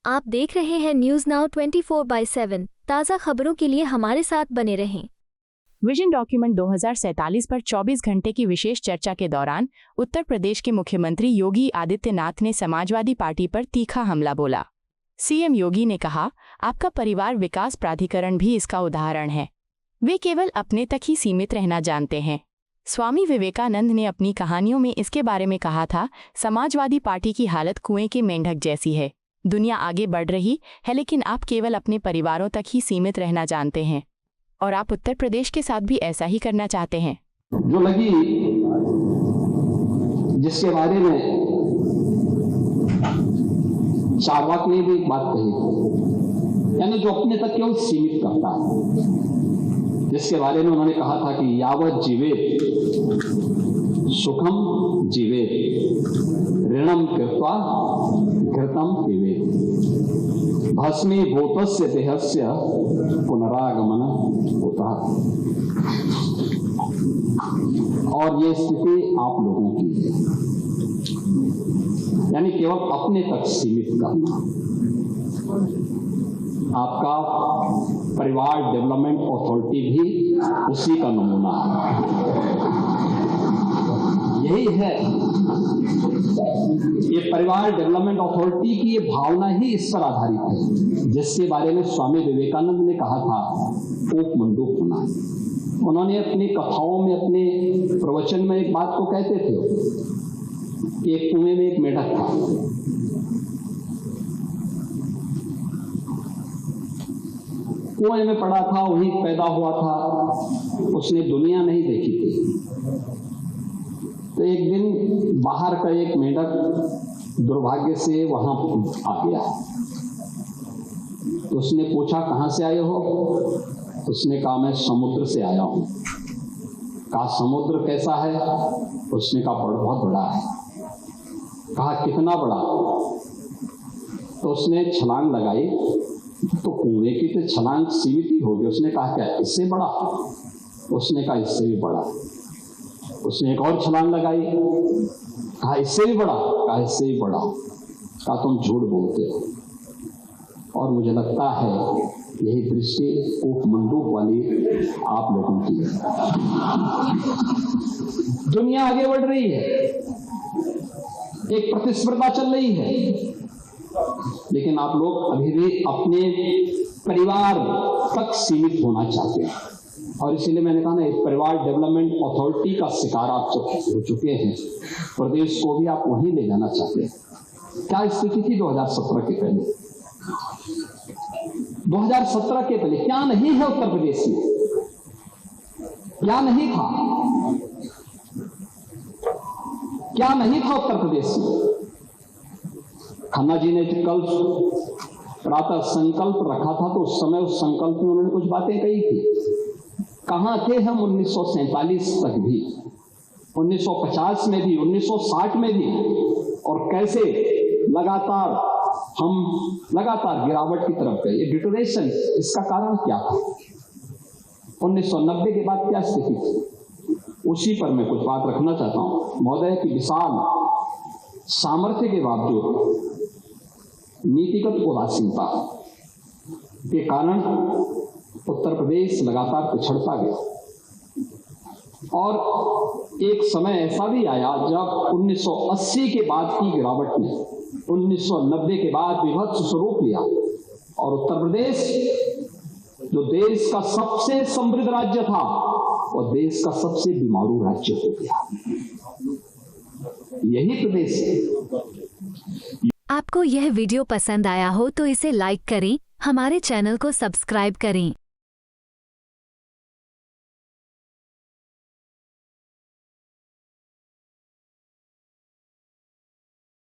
आप देख रहे हैं न्यूज नाउ 24/7। ताज़ा खबरों के लिए हमारे साथ बने रहें। विजन डॉक्यूमेंट 2047 पर 24 घंटे की विशेष चर्चा के दौरान उत्तर प्रदेश के मुख्यमंत्री योगी आदित्यनाथ ने समाजवादी पार्टी पर तीखा हमला बोला। सीएम योगी ने कहा, आपका परिवार विकास प्राधिकरण भी इसका उदाहरण है। वे केवल अपने तक ही सीमित रहना जानते हैं। स्वामी विवेकानंद ने अपनी कहानियों में इसके बारे में कहा था, समाजवादी पार्टी की हालत कुएं के मेंढक जैसी है। दुनिया आगे बढ़ रही है लेकिन आप केवल अपने परिवारों तक ही सीमित रहना जानते हैं और आप उत्तर प्रदेश के साथ भी ऐसा ही करना चाहते हैं। जो लगी जिसके बारे में चारवाक ने भी एक बात कही, यानी जो अपने तक केवल सीमित करता है, जिसके बारे में उन्होंने कहा था कि यावत जीवेत सुखम जीवेत ऋणम कृत्वा घृतम पिबेत भस्मीभूतस्य देहस्य पुनरागमन होता है। और ये स्थिति आप लोगों की है, यानी केवल अपने तक सीमित करना। आपका परिवार डेवलपमेंट अथॉरिटी भी उसी का नमूना है। यही है, ये परिवार डेवलपमेंट अथॉरिटी की ये भावना ही इस पर आधारित है, जिसके बारे में स्वामी विवेकानंद ने कहा था ओप मंडूक होना। उन्होंने अपनी कथाओं में, अपने प्रवचन में एक बात को कहते थे कि एक कुएं में एक मेढक था। कुएं में पड़ा था, वही पैदा हुआ था, उसने दुनिया नहीं देखी थी। तो एक दिन बाहर का एक मेढक दुर्भाग्य से वहां आ गया। तो उसने पूछा, कहां से आए हो? उसने कहा, मैं समुद्र से आया हूं। कहा, समुद्र कैसा है? उसने कहा, बहुत बड़ा है। कहा, कितना बड़ा? तो उसने छलांग लगाई, तो कुएं की तो छलांग सीमित ही होगी। उसने कहा, क्या इससे बड़ा? उसने कहा, इससे भी बड़ा। उसने एक और छलांग लगाई, कहा इससे भी बड़ा? कहा इससे भी बड़ा। कहा, तुम झूठ बोलते हो। और मुझे लगता है यही दृष्टि उपमंडूक वाली आप लोगों की है। दुनिया आगे बढ़ रही है, एक प्रतिस्पर्धा चल रही है, लेकिन आप लोग अभी भी अपने परिवार तक सीमित होना चाहते हैं। और इसीलिए मैंने कहा ना, एक परिवार डेवलपमेंट अथॉरिटी का शिकार आप हो चुके हैं। प्रदेश को भी आप वहीं ले जाना चाहते हैं। क्या स्थिति थी 2017 के पहले? 2017 के पहले क्या नहीं है उत्तर प्रदेश में? क्या नहीं था? क्या नहीं था उत्तर प्रदेश में? खन्ना जी ने कल प्रातः संकल्प रखा था, तो उस समय उस संकल्प में उन्होंने कुछ बातें कही थी। कहां थे हम 1947 तक भी, 1950 में भी, 1960 में भी, और कैसे लगातार गिरावट की तरफ गए। ये डिटोरेशन, इसका कारण क्या था? 1990 के बाद क्या स्थिति थी? उसी पर मैं कुछ बात रखना चाहता हूं। महोदय की विशाल सामर्थ्य के बावजूद नीतिगत उदासीनता के कारण उत्तर प्रदेश लगातार पिछड़ता गया। और एक समय ऐसा भी आया जब 1980 के बाद की गिरावट ने 1990 के बाद विभत्स स्वरूप लिया, और उत्तर प्रदेश जो देश का सबसे समृद्ध राज्य था, और देश का सबसे बीमारू राज्य हो गया। यही प्रदेश है। आपको यह वीडियो पसंद आया हो तो इसे लाइक करें, हमारे चैनल को सब्सक्राइब करें।